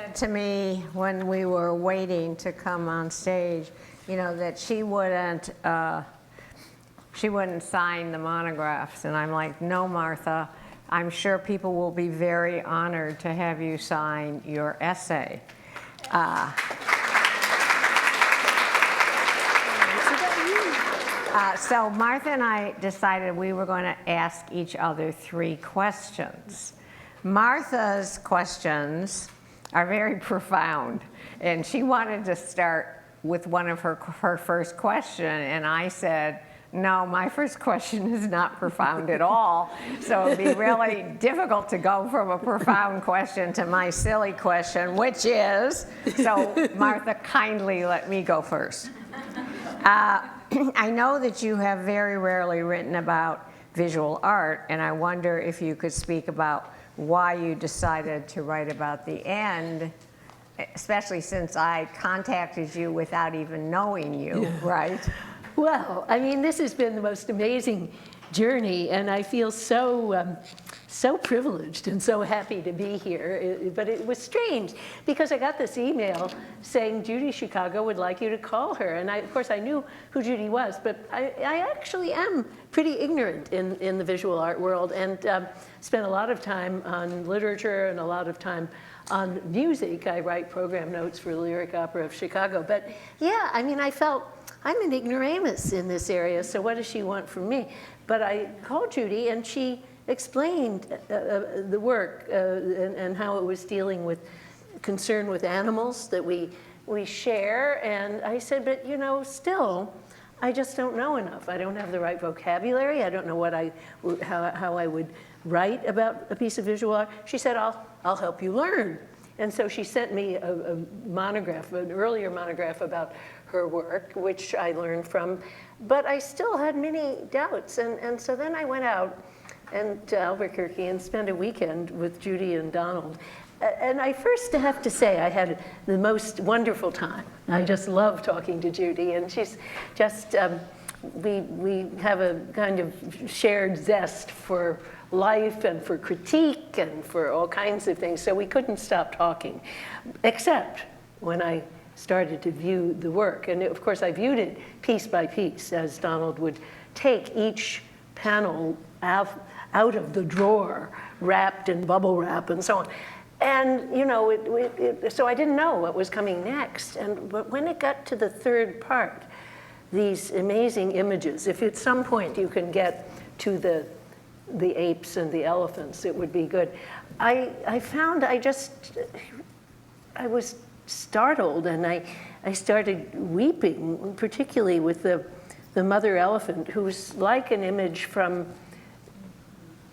said to me when we were waiting to come on stage, you know, that she wouldn't sign the monographs. And I'm like, no, Martha, I'm sure people will be very honored to have you sign your essay. So Martha and I decided we were going to ask each other 3 questions. Martha's questions are very profound, and she wanted to start with one of her first question, and I said, no, my first question is not profound at all, so it'd be really difficult to go from a profound question to my silly question, which is, so Martha, kindly let me go first. I know that you have very rarely written about visual art, and I wonder if you could speak about why you decided to write about the end, especially since I contacted you without even knowing you, right? Well, I mean, this has been the most amazing journey, and I feel so privileged and so happy to be here. But it was strange because I got this email saying Judy Chicago would like you to call her, and of course I knew who Judy was, but I actually am pretty ignorant in the visual art world, and spent a lot of time on literature and a lot of time on music. I write program notes for the Lyric Opera of Chicago, but yeah, I mean, I felt I'm an ignoramus in this area, so what does she want from me? But I called Judy, and she explained the work and how it was dealing with concern with animals that we share. And I said, but you know, still, I just don't know enough. I don't have the right vocabulary. I don't know how I would write about a piece of visual art. She said, I'll help you learn. And so she sent me a monograph, an earlier monograph about her work, which I learned from. But I still had many doubts. And so then I went out to Albuquerque and spent a weekend with Judy and Donald. And I first have to say I had the most wonderful time. I just love talking to Judy, and she's just, we have a kind of shared zest for life and for critique and for all kinds of things, so we couldn't stop talking, except when I started to view the work. And of course I viewed it piece by piece, as Donald would take each panel out of the drawer, wrapped in bubble wrap and so on. And you know, so I didn't know what was coming next. But when it got to the third part, these amazing images, if at some point you can get to the apes and the elephants, it would be good. I found I was startled, and I started weeping, particularly with the mother elephant, who's like an image from...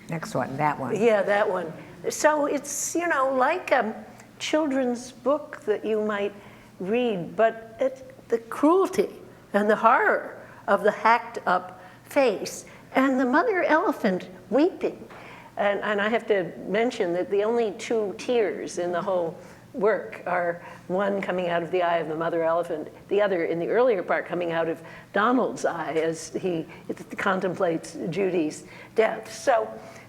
Next one, that one. Yeah, that one. So it's, you know, like a children's book that you might read, but the cruelty and the horror of the hacked up face, and the mother elephant weeping. And I have to mention that the only 2 tears in the whole work are one coming out of the eye of the mother elephant, the other in the earlier part coming out of Donald's eye as he contemplates Judy's death. So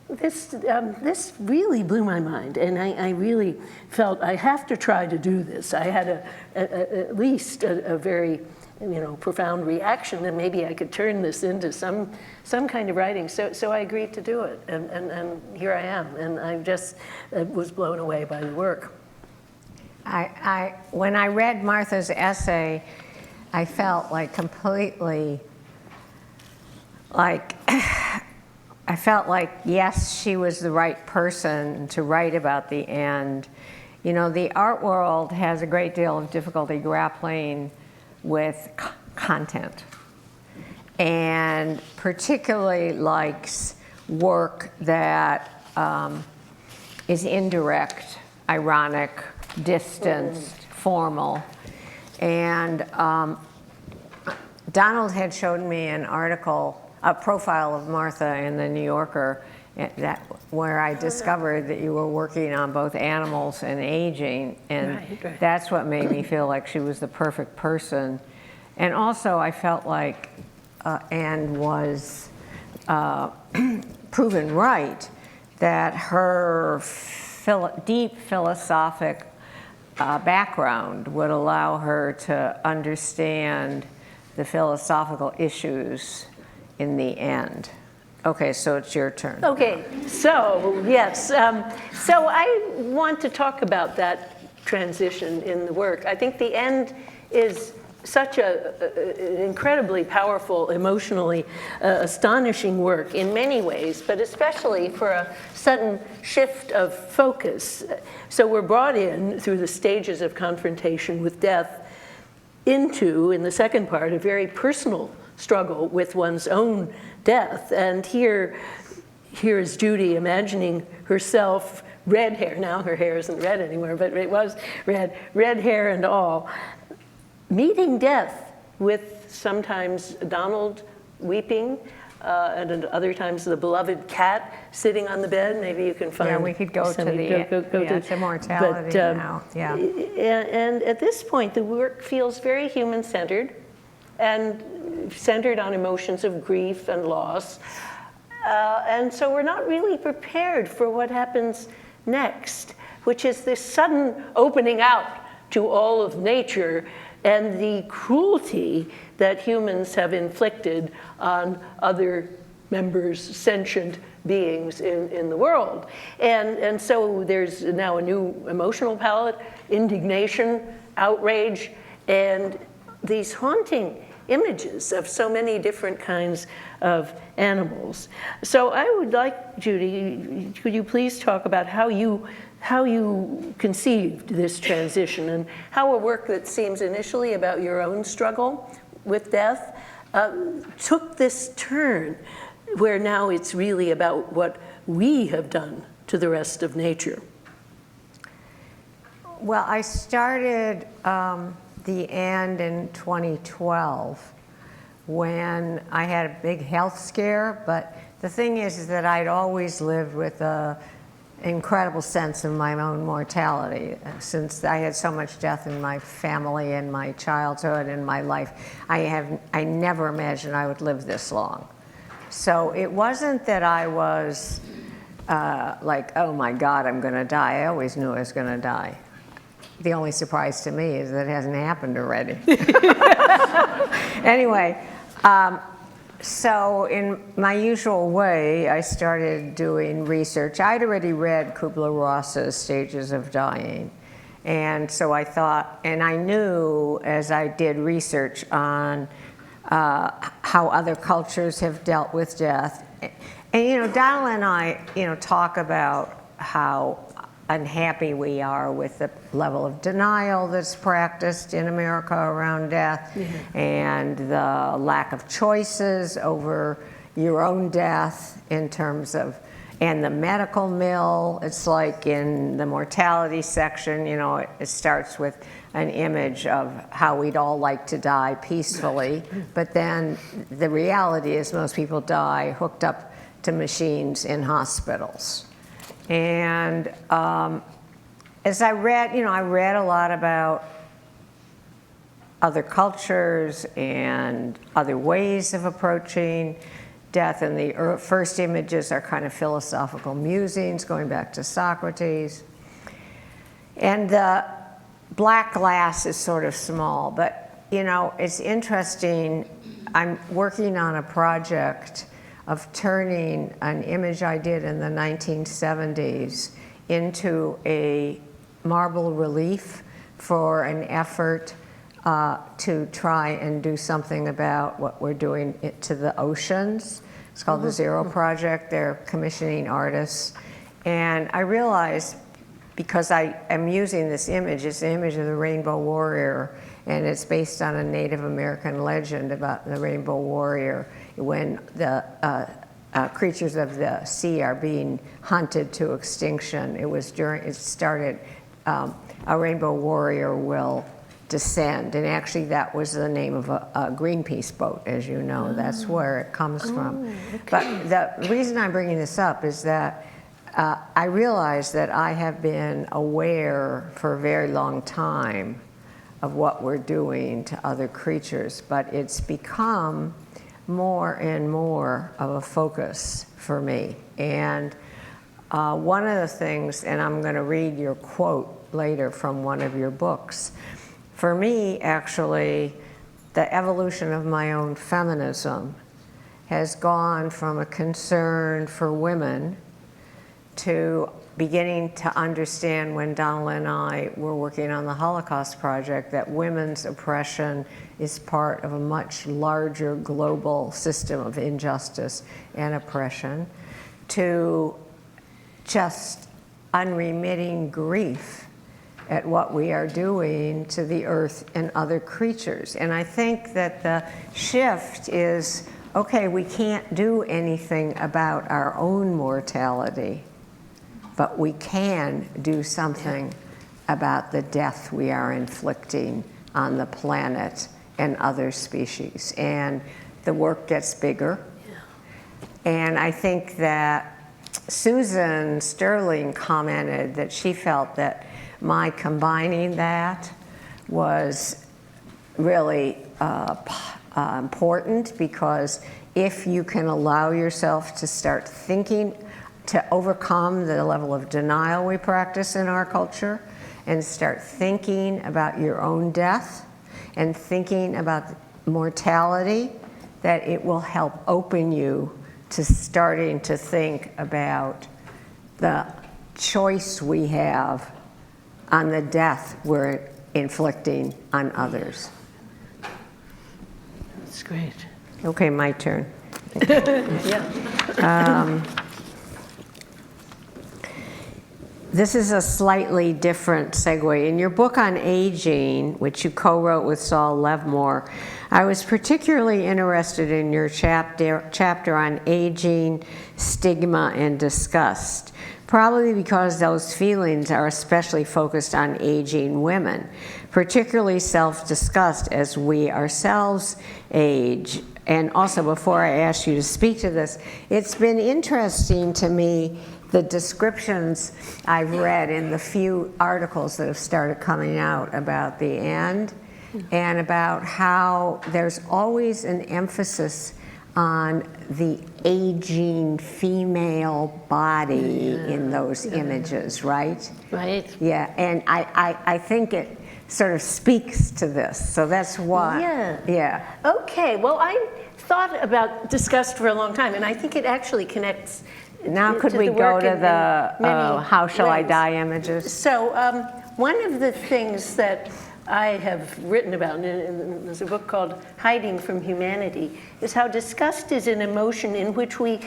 this really blew my mind, and I really felt I have to try to do this. I had at least a very, you know, profound reaction, and maybe I could turn this into some kind of writing. So I agreed to do it, and here I am, and I just was blown away by the work. When I read Martha's essay, I felt like completely like, I felt like, yes, she was the right person to write about the end. You know, the art world has a great deal of difficulty grappling with content, and particularly likes work that is indirect, ironic, distanced, formal. And Donald had shown me an article, a profile of Martha in the New Yorker, where I discovered that you were working on both animals and aging, and right. That's what made me feel like she was the perfect person. And also I felt like Anne was proven right, that her deep philosophic background would allow her to understand the philosophical issues in the end. Okay, so it's your turn. Okay, so yes, so I want to talk about that transition in the work. I think the end is such an incredibly powerful, emotionally astonishing work in many ways, but especially for a sudden shift of focus. So we're brought in through the stages of confrontation with death into, in the second part, a very personal struggle with one's own death. And here is Judy imagining herself, red hair, now her hair isn't red anymore, but it was red hair and all, meeting death with sometimes Donald weeping, and at other times the beloved cat sitting on the bed. Maybe you can find. Yeah, we could go to the immortality now. Yeah. And at this point, the work feels very human-centered and centered on emotions of grief and loss. And so we're not really prepared for what happens next, which is this sudden opening out to all of nature and the cruelty that humans have inflicted on other members, sentient beings in the world. And so there's now a new emotional palette, indignation, outrage, and these haunting images of so many different kinds of animals. So I would like, Judy, could you please talk about how you conceived this transition and how a work that seems initially about your own struggle with death took this turn where now it's really about what we have done to the rest of nature. Well, I started the end in 2012 when I had a big health scare, but the thing is that I'd always lived with an incredible sense of my own mortality. Since I had so much death in my family and my childhood and my life, I never imagined I would live this long. So it wasn't that I was like, oh my God, I'm gonna die. I always knew I was gonna die. The only surprise to me is that it hasn't happened already. Anyway, so in my usual way, I started doing research. I'd already read Kubler-Ross's Stages of Dying. And so I thought, and I knew as I did research on how other cultures have dealt with death. And Donald and I, talk about how unhappy we are with the level of denial that's practiced in America around death, and the lack of choices over your own death in terms of, and the medical mill. It's like in the mortality section, it starts with an image of how we'd all like to die peacefully, but then the reality is most people die hooked up to machines in hospitals. And as I read, I read a lot about other cultures and other ways of approaching death, and the first images are kind of philosophical musings going back to Socrates. And the black glass is sort of small, but it's interesting. I'm working on a project of turning an image I did in the 1970s into a marble relief for an effort to try and do something about what we're doing to the oceans. It's called the Zero Project. They're commissioning artists. And I realized, because I am using this image, it's the image of the Rainbow Warrior, and it's based on a Native American legend about the Rainbow Warrior when the creatures of the sea are being hunted to extinction. It started, a Rainbow Warrior will descend, and actually that was the name of a Greenpeace boat, as you know. That's where it comes from. Okay. But the reason I'm bringing this up is that I realize that I have been aware for a very long time of what we're doing to other creatures, but it's become more and more of a focus for me. And one of the things, and I'm going to read your quote later from one of your books. For me, actually, the evolution of my own feminism has gone from a concern for women to beginning to understand, when Donald and I were working on the Holocaust Project, that women's oppression is part of a much larger global system of injustice and oppression, to just unremitting grief at what we are doing to the earth and other creatures. And I think that the shift is, okay, we can't do anything about our own mortality, but we can do something about the death we are inflicting on the planet and other species. And the work gets bigger. And I think that Susan Sterling commented that she felt that my combining that was really important, because if you can allow yourself to start thinking, to overcome the level of denial we practice in our culture, and start thinking about your own death and thinking about mortality, that it will help open you to starting to think about the choice we have on the death we're inflicting on others. That's great. Okay, my turn. Yeah. This is a slightly different segue. In your book on aging, which you co-wrote with Saul Levmore, I was particularly interested in your chapter on aging, stigma, and disgust, probably because those feelings are especially focused on aging women, particularly self-disgust as we ourselves age. And also, before I ask you to speak to this, it's been interesting to me the descriptions I've read in the few articles that have started coming out about the end, and about how there's always an emphasis on the aging female body in those images, right? Right. Yeah, and I think it sort of speaks to this, so that's why. Yeah. Okay, well, I thought about disgust for a long time, and I think it actually connects. Now could we go to the How Shall I Die images? So one of the things that I have written about, and there's a book called Hiding from Humanity, is how disgust is an emotion in which we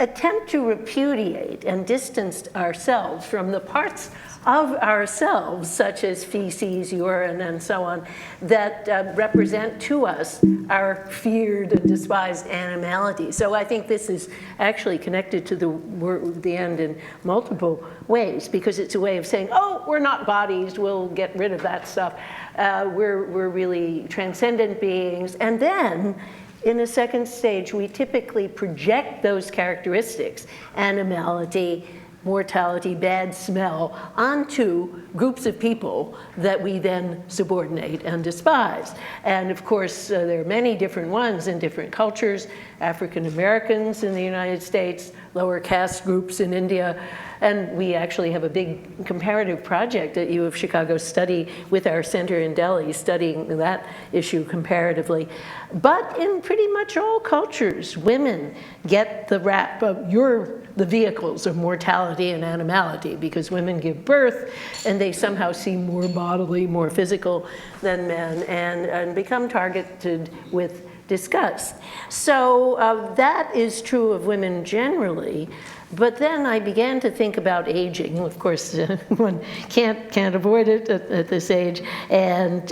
attempt to repudiate and distance ourselves from the parts of ourselves, such as feces, urine, and so on, that represent to us our feared and despised animality. So I think this is actually connected to the end in multiple ways, because it's a way of saying, oh, we're not bodies, we'll get rid of that stuff. We're really transcendent beings. And then, in a second stage, we typically project those characteristics, animality, mortality, bad smell, onto groups of people that we then subordinate and despise. And of course, there are many different ones in different cultures: African Americans in the United States, lower caste groups in India. And we actually have a big comparative project at U of Chicago study with our center in Delhi, studying that issue comparatively. But in pretty much all cultures, women get the rap of you're the vehicles of mortality and animality, because women give birth and they somehow seem more bodily, more physical than men, and become targeted with disgust. So that is true of women generally. But then I began to think about aging. Of course, one can't avoid it at this age. And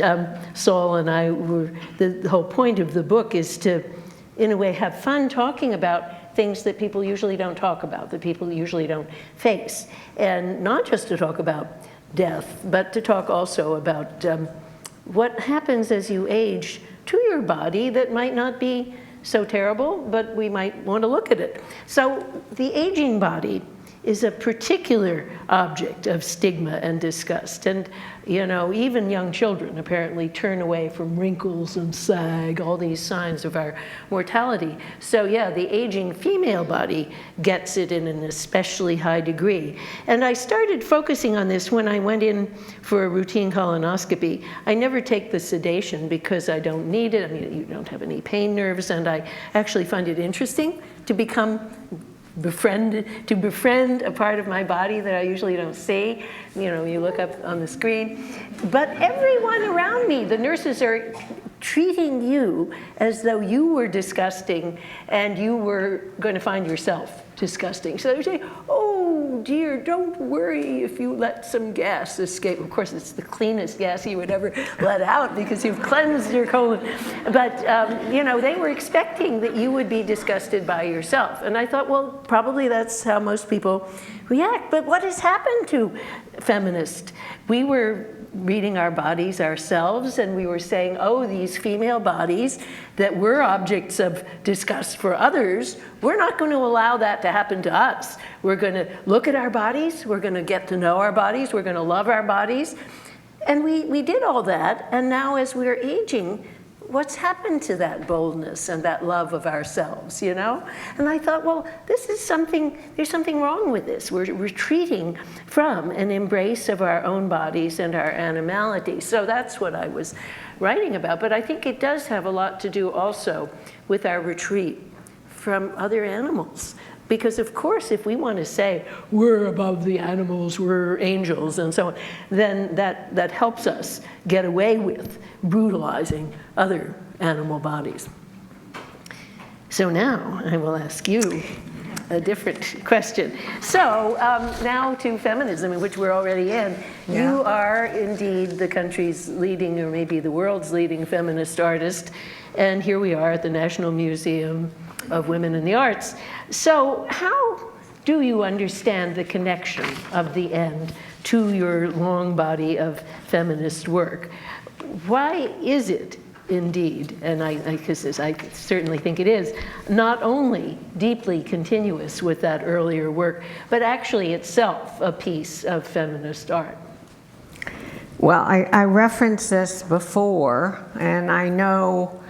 Saul and I the whole point of the book is to, in a way, have fun talking about things that people usually don't talk about, that people usually don't face. And not just to talk about death, but to talk also about what happens as you age to your body that might not be so terrible, but we might want to look at it. So the aging body is a particular object of stigma and disgust. And, you know, even young children apparently turn away from wrinkles and sag, all these signs of our mortality. So yeah, the aging female body gets it in an especially high degree. And I started focusing on this when I went in for a routine colonoscopy. I never take the sedation because I don't need it. I mean, you don't have any pain nerves, and I actually find it interesting to befriend a part of my body that I usually don't see. You know, you look up on the screen. But everyone around me, the nurses are treating you as though you were disgusting and you were going to find yourself disgusting. So they say, oh dear, don't worry if you let some gas escape. Of course, it's the cleanest gas you would ever let out because you've cleansed your colon. But, you know, they were expecting that you would be disgusted by yourself. And I thought, well, probably that's how most people react. But what has happened to feminists? We were reading our bodies ourselves, and we were saying, oh, these female bodies that were objects of disgust for others, we're not going to allow that to happen to us. We're going to look at our bodies, we're going to get to know our bodies, we're going to love our bodies. And we did all that, and now as we're aging, what's happened to that boldness and that love of ourselves, you know? And I thought, well, this is something, there's something wrong with this. We're retreating from an embrace of our own bodies and our animality. So that's what I was writing about. But I think it does have a lot to do also with our retreat from other animals. Because of course, if we want to say, we're above the animals, we're angels, and so on, then that helps us get away with brutalizing other animal bodies. So now I will ask you a different question. So now to feminism, in which we're already in. Yeah. You are indeed the country's leading, or maybe the world's leading feminist artist. And here we are at the National Museum of Women in the Arts. So how do you understand the connection of the end to your long body of feminist work? Why is it indeed, and I certainly think it is, not only deeply continuous with that earlier work, but actually itself a piece of feminist art? Well, I referenced this before, and I know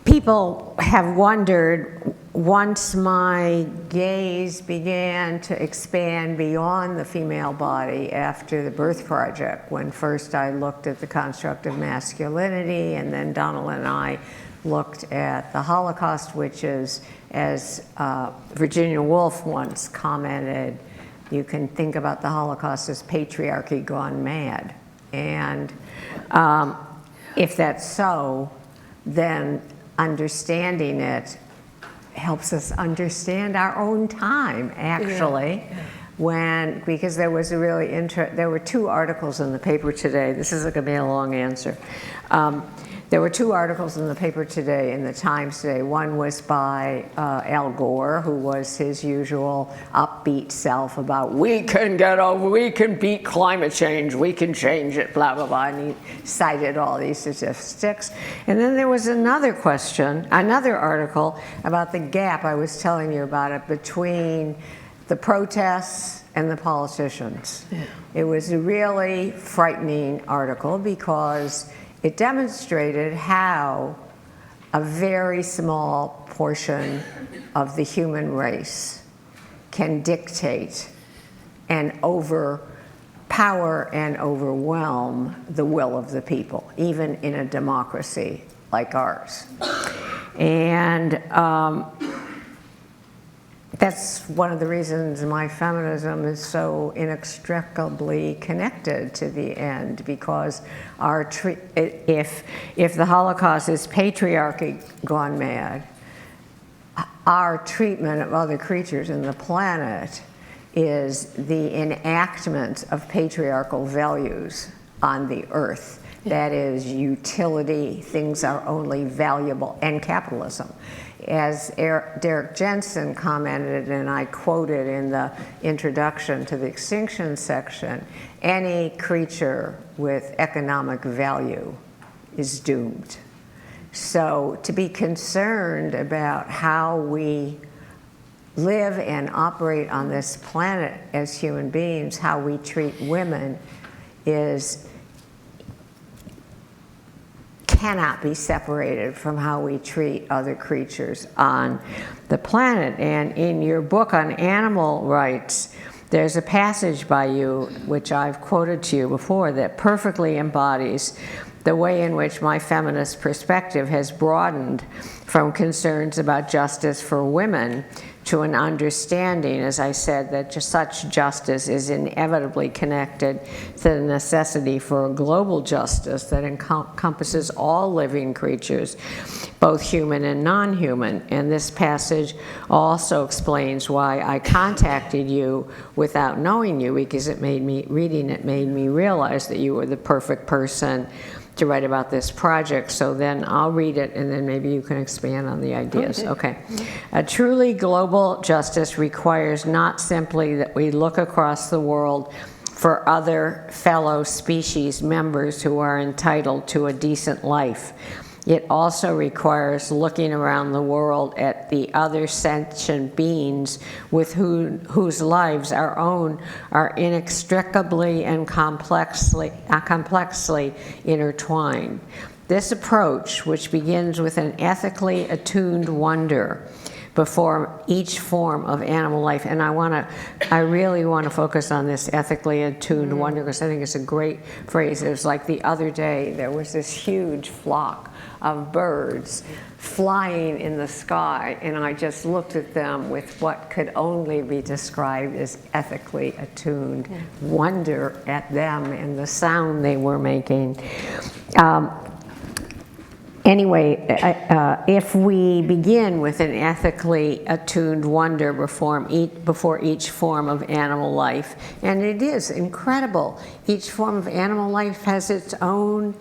people have wondered, once my gaze began to expand beyond the female body after the Birth Project, when first I looked at the construct of masculinity, and then Donald and I looked at the Holocaust, which is, as Virginia Woolf once commented, you can think about the Holocaust as patriarchy gone mad. And if that's so, then understanding it helps us understand our own time, actually. Yeah. Because there was a really there were two articles in the paper today. This is going to be a long answer. There were two articles in the paper today, in the Times today. One was by Al Gore, who was his usual upbeat self about, we can beat climate change, we can change it, blah, blah, blah. And he cited all these statistics. And then there was another article about the gap I was telling you about it between the protests and the politicians. Yeah. It was a really frightening article because it demonstrated how a very small portion of the human race can dictate and overpower and overwhelm the will of the people, even in a democracy like ours. And that's one of the reasons my feminism is so inextricably connected to the end, because if the Holocaust is patriarchy gone mad, our treatment of other creatures in the planet is the enactment of patriarchal values on the earth. That is, utility, things are only valuable, and capitalism. As Derek Jensen commented, and I quoted in the introduction to the extinction section, any creature with economic value is doomed. So to be concerned about how we live and operate on this planet as human beings, how we treat women cannot be separated from how we treat other creatures on the planet. And in your book on animal rights, there's a passage by you, which I've quoted to you before, that perfectly embodies the way in which my feminist perspective has broadened from concerns about justice for women to an understanding, as I said, that such justice is inevitably connected to the necessity for a global justice that encompasses all living creatures, both human and non-human. And this passage also explains why I contacted you without knowing you, because reading it made me realize that you were the perfect person to write about this project. So then I'll read it, and then maybe you can expand on the ideas. Okay. A truly global justice requires not simply that we look across the world for other fellow species members who are entitled to a decent life. It also requires looking around the world at the other sentient beings with whose lives our own are inextricably and complexly intertwined. This approach, which begins with an ethically attuned wonder before each form of animal life, and I really want to focus on this ethically attuned wonder, because I think it's a great phrase. It was like the other day, there was this huge flock of birds flying in the sky, and I just looked at them with what could only be described as ethically attuned wonder at them and the sound they were making. Anyway, if we begin with an ethically attuned wonder before each form of animal life, and it is incredible, each form of animal life has its own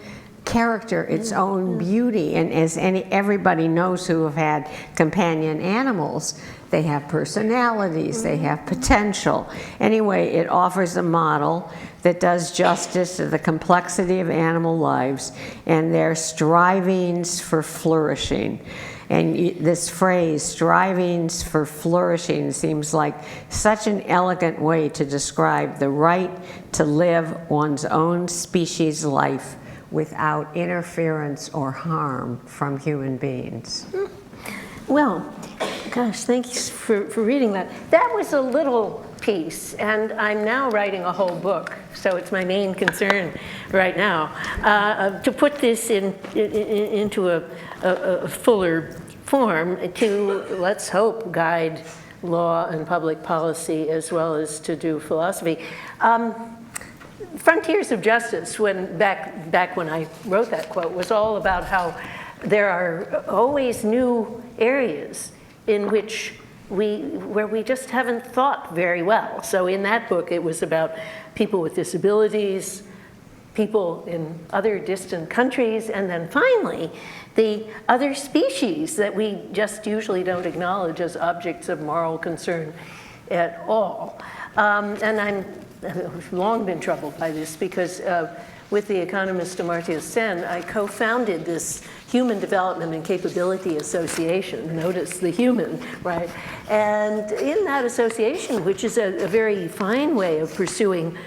character, its own beauty, and as everybody knows who have had companion animals, they have personalities, they have potential. Anyway, it offers a model that does justice to the complexity of animal lives and their strivings for flourishing. And this phrase, strivings for flourishing, seems like such an elegant way to describe the right to live one's own species' life without interference or harm from human beings. Well, gosh, thanks for reading that. That was a little piece, and I'm now writing a whole book, so it's my main concern right now, to put this into a fuller form to, let's hope, guide law and public policy as well as to do philosophy. Frontiers of Justice, back when I wrote that quote, was all about how there are always new areas in which where we just haven't thought very well. So in that book, it was about people with disabilities, people in other distant countries, and then finally, the other species that we just usually don't acknowledge as objects of moral concern at all. And I've long been troubled by this because with the economist Amartya Sen, I co-founded this Human Development and Capability Association. Notice the human, right? And in that association, which is a very fine way of pursuing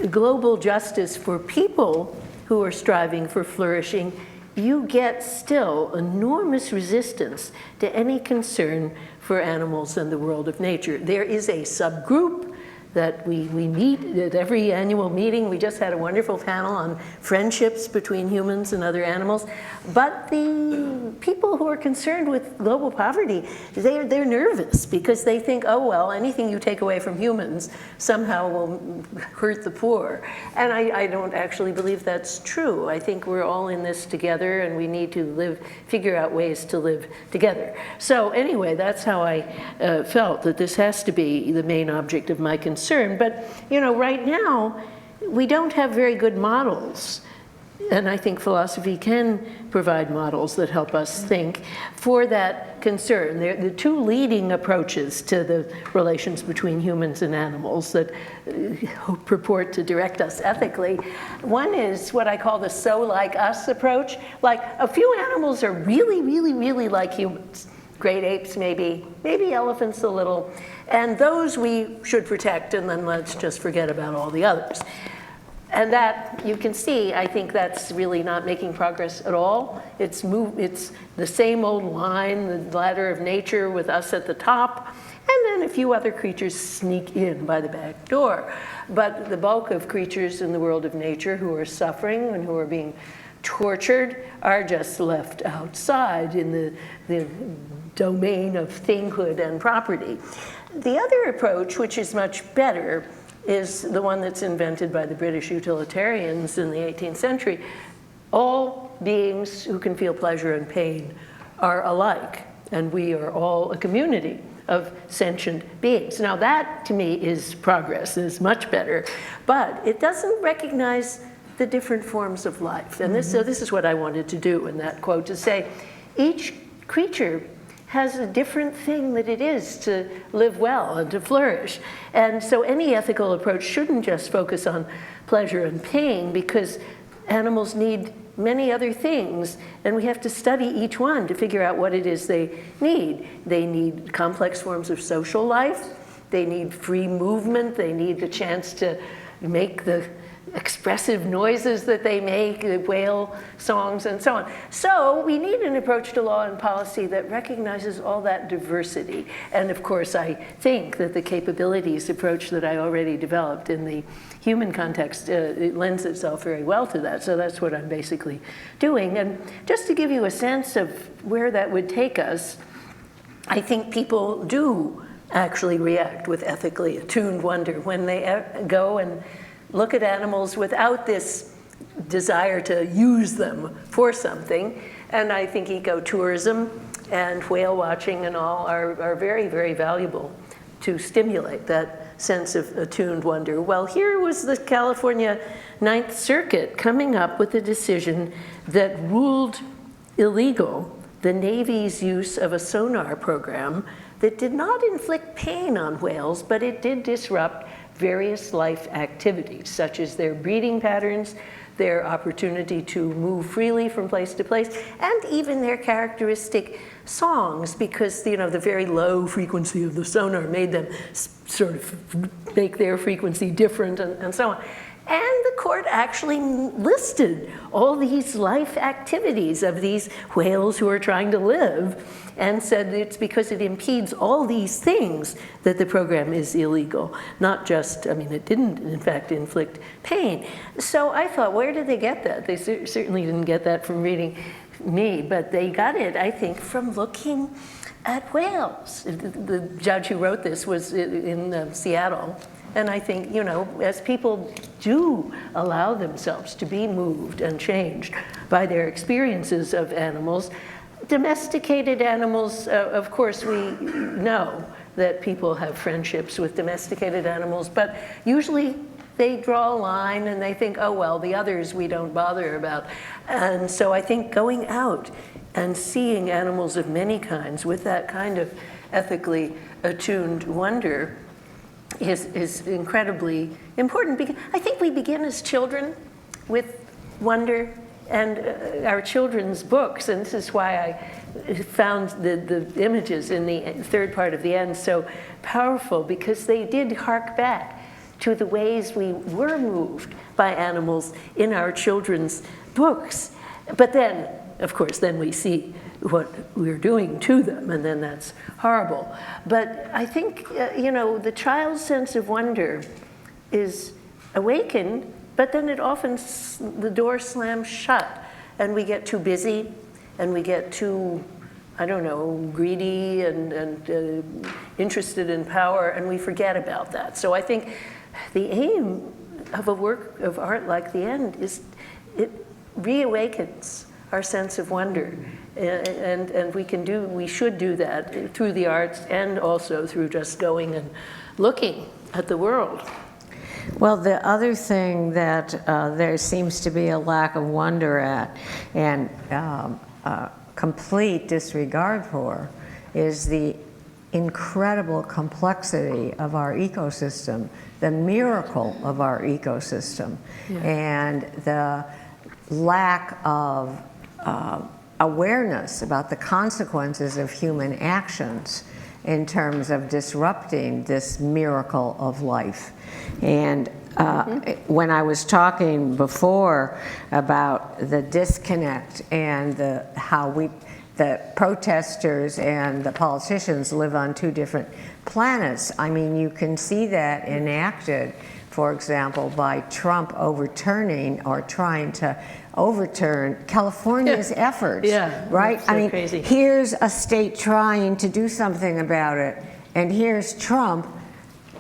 global justice for people who are striving for flourishing, you get still enormous resistance to any concern for animals and the world of nature. There is a subgroup that we meet at every annual meeting. We just had a wonderful panel on friendships between humans and other animals. But the people who are concerned with global poverty, they're nervous because they think, oh, well, anything you take away from humans somehow will hurt the poor. And I don't actually believe that's true. I think we're all in this together, and we need to figure out ways to live together. So anyway, that's how I felt that this has to be the main object of my concern. But, you know, right now, we don't have very good models. And I think philosophy can provide models that help us think for that concern. They're the two leading approaches to the relations between humans and animals that purport to direct us ethically. One is what I call the so like us approach. Like, a few animals are really, really, really like humans. great apes maybe elephants a little, and those we should protect, and then let's just forget about all the others. And that, you can see, I think that's really not making progress at all. It's the same old line, the ladder of nature with us at the top, and then a few other creatures sneak in by the back door. But the bulk of creatures in the world of nature who are suffering and who are being tortured are just left outside in the domain of thinghood and property. The other approach, which is much better, is the one that's invented by the British utilitarians in the 18th century. All beings who can feel pleasure and pain are alike, and we are all a community of sentient beings. Now that, to me, is progress, is much better, but it doesn't recognize the different forms of life. And so this is what I wanted to do in that quote, to say each creature has a different thing that it is to live well and to flourish. And so any ethical approach shouldn't just focus on pleasure and pain, because animals need many other things, and we have to study each one to figure out what it is they need. They need complex forms of social life, they need free movement, they need the chance to make the expressive noises that they make, the whale songs and so on. So we need an approach to law and policy that recognizes all that diversity. And of course, I think that the capabilities approach that I already developed in the human context, it lends itself very well to that. So that's what I'm basically doing. And just to give you a sense of where that would take us, I think people do actually react with ethically attuned wonder when they go and look at animals without this desire to use them for something. And I think ecotourism and whale watching and all are very, very valuable to stimulate that sense of attuned wonder. Well, here was the California Ninth Circuit coming up with a decision that ruled illegal the Navy's use of a sonar program that did not inflict pain on whales, but it did disrupt various life activities, such as their breeding patterns, their opportunity to move freely from place to place, and even their characteristic songs, because the very low frequency of the sonar made them sort of make their frequency different and so on. And the court actually listed all these life activities of these whales who are trying to live, and said it's because it impedes all these things that the program is illegal. Not just, it didn't, in fact, inflict pain. So I thought, where did they get that? They certainly didn't get that from reading me, but they got it, I think, from looking at whales. The judge who wrote this was in Seattle. And I think, as people do allow themselves to be moved and changed by their experiences of animals, domesticated animals, of course, we know that people have friendships with domesticated animals, but usually they draw a line and they think, oh, well, the others we don't bother about. And so I think going out and seeing animals of many kinds with that kind of ethically attuned wonder is incredibly important, because I think we begin as children with wonder, and our children's books, and this is why I found the images in the third part of the end so powerful, because they did hark back to the ways we were moved by animals in our children's books. But then, of course, then we see what we're doing to them, and then that's horrible. But I think, the child's sense of wonder is awakened, but then it often, the door slams shut, and we get too busy, and we get too, greedy and interested in power, and we forget about that. So I think the aim of a work of art like The End is it reawakens our sense of wonder. And we should do that through the arts, and also through just going and looking at the world. Well, the other thing that there seems to be a lack of wonder at, and complete disregard for, is the incredible complexity of our ecosystem, the miracle of our ecosystem, and the lack of awareness about the consequences of human actions in terms of disrupting this miracle of life. And when I was talking before about the disconnect and how the protesters and the politicians live on two different planets, I mean, you can see that enacted, for example, by Trump overturning or trying to overturn California's efforts, right? So I mean, crazy. Here's a state trying to do something about it, and here's Trump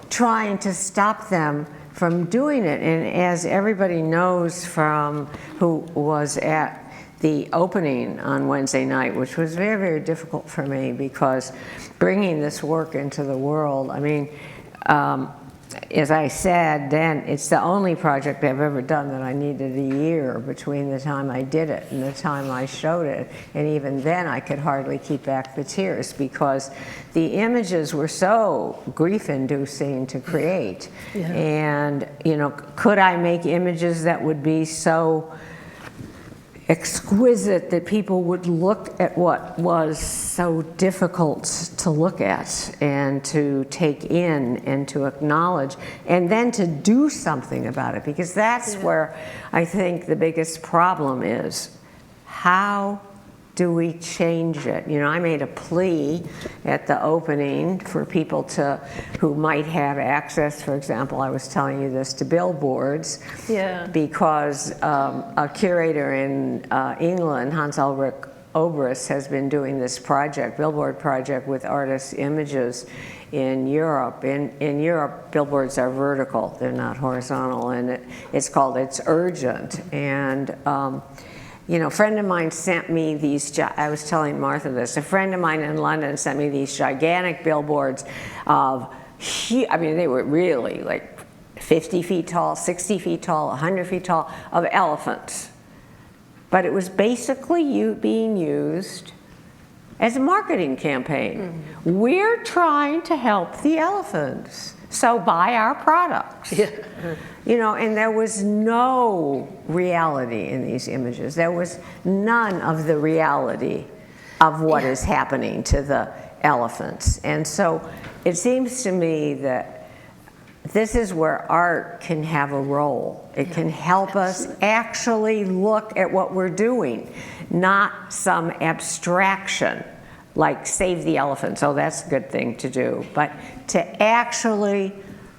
trying to stop them from doing it. And as everybody knows from who was at the opening on Wednesday night, which was very, very difficult for me, because bringing this work into the world, I mean, as I said then, it's the only project I've ever done that I needed a year between the time I did it and the time I showed it. And even then I could hardly keep back the tears, because the images were so grief-inducing to create. And, you know, could I make images that would be so exquisite that people would look at what was so difficult to look at and to take in and to acknowledge, and then to do something about it? Because that's where I think the biggest problem is. How do we change it? You know, I made a plea at the opening for people who might have access, for example, I was telling you this, to billboards, because a curator in England, Hans Ulrich Obrist, has been doing this project, billboard project, with artists' images in Europe. In Europe, billboards are vertical, they're not horizontal, and it's called It's Urgent. And you know, a friend of mine sent me these, I was telling Martha this, a friend of mine in London sent me these gigantic billboards of, I mean, they were really like 50 feet tall, 60 feet tall, 100 feet tall, of elephants. But it was basically being used as a marketing campaign. We're trying to help the elephants, so buy our products. You know, and there was no reality in these images. There was none of the reality of what is happening to the elephants. And so it seems to me that this is where art can have a role. It can help us actually look at what we're doing, not some abstraction like save the elephants. Oh, that's a good thing to do. But to actually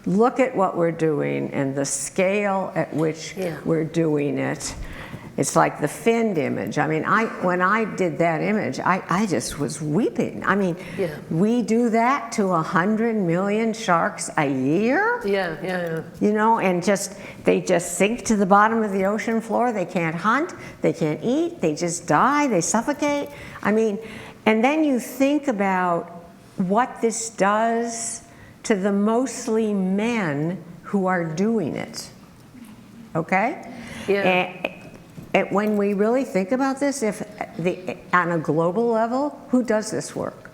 look at what we're doing and the scale at which we're doing it. It's like the finned image. I mean, when I did that image, I just was weeping. I mean, we do that to 100 million sharks a year? You know, and they just sink to the bottom of the ocean floor. They can't hunt, they can't eat, they just die, they suffocate. I mean, and then you think about what this does to the mostly men who are doing it, okay? And when we really think about this, on a global level, who does this work?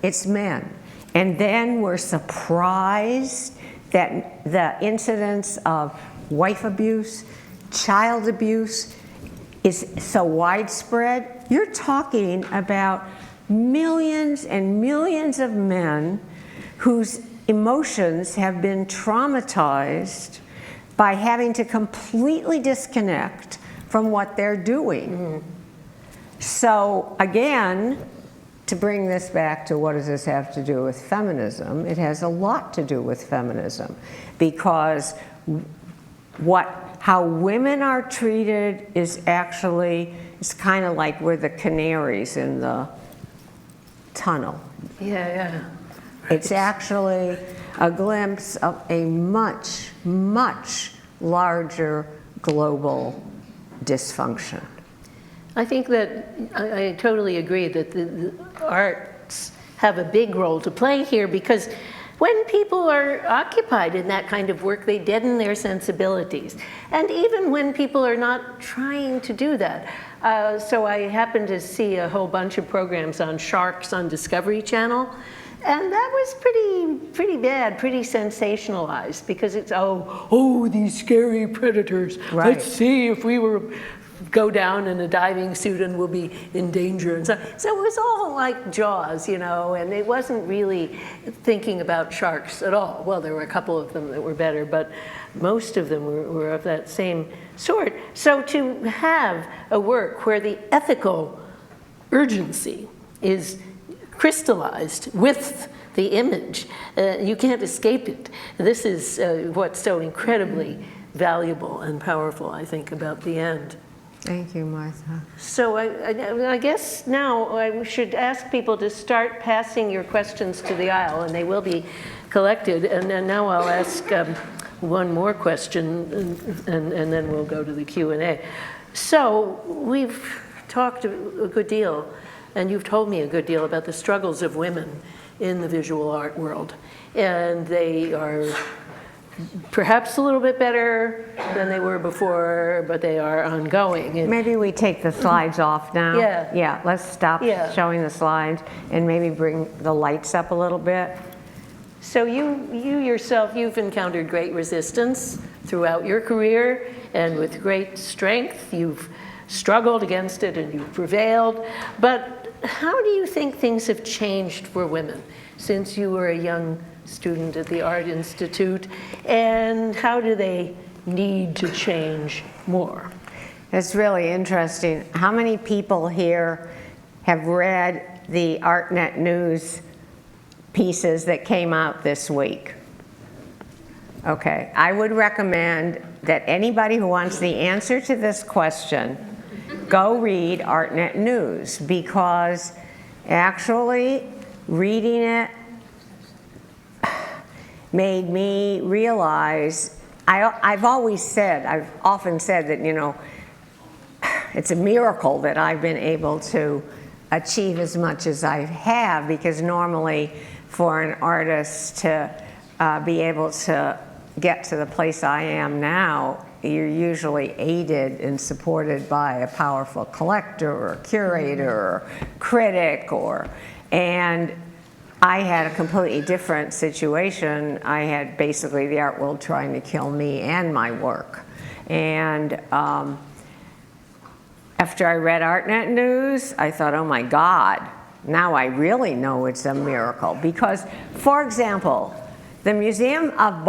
It's men. And then we're surprised that the incidence of wife abuse, child abuse is so widespread. You're talking about millions and millions of men whose emotions have been traumatized by having to completely disconnect from what they're doing. So again, to bring this back to what does this have to do with feminism, it has a lot to do with feminism, because how women are treated is actually, it's kind of like we're the canaries in the tunnel. It's actually a glimpse of a much, much larger global dysfunction. I think that I totally agree that the arts have a big role to play here, because when people are occupied in that kind of work, they deaden their sensibilities. And even when people are not trying to do that. So I happened to see a whole bunch of programs on sharks on Discovery Channel. And that was pretty bad, pretty sensationalized, because it's, oh, these scary predators. Let's see if we were go down in a diving suit and will be in danger. And so it was all like Jaws, you know, and it wasn't really thinking about sharks at all. Well, there were a couple of them that were better, but most of them were of that same sort. So to have a work where the ethical urgency is crystallized with the image, you can't escape it. This is what's so incredibly valuable and powerful, I think, about the end. Thank you, Martha. So I guess now I should ask people to start passing your questions to the aisle, and they will be collected. And then now I'll ask one more question, and then we'll go to the Q&A. So we've talked a good deal, and you've told me a good deal about the struggles of women in the visual art world. And they are perhaps a little bit better than they were before, but they are ongoing. And maybe we take the slides off now. Yeah. Yeah, let's stop showing the slides and maybe bring the lights up a little bit. so you yourself, you've encountered great resistance throughout your career, and with great strength, you've struggled against it and you've prevailed. But how do you think things have changed for women since you were a young student at the Art Institute, and how do they need to change more? It's really interesting. How many people here have read the ArtNet News pieces that came out this week? Okay, I would recommend that anybody who wants the answer to this question go read ArtNet News, because actually reading it made me realize, I've often said that, you know, it's a miracle that I've been able to achieve as much as I have, because normally for an artist to be able to get to the place I am now, you're usually aided and supported by a powerful collector or curator or critic, and I had a completely different situation. I had basically the art world trying to kill me and my work. And after I read ArtNet News, I thought, oh my God, now I really know it's a miracle. Because, for example, the Museum of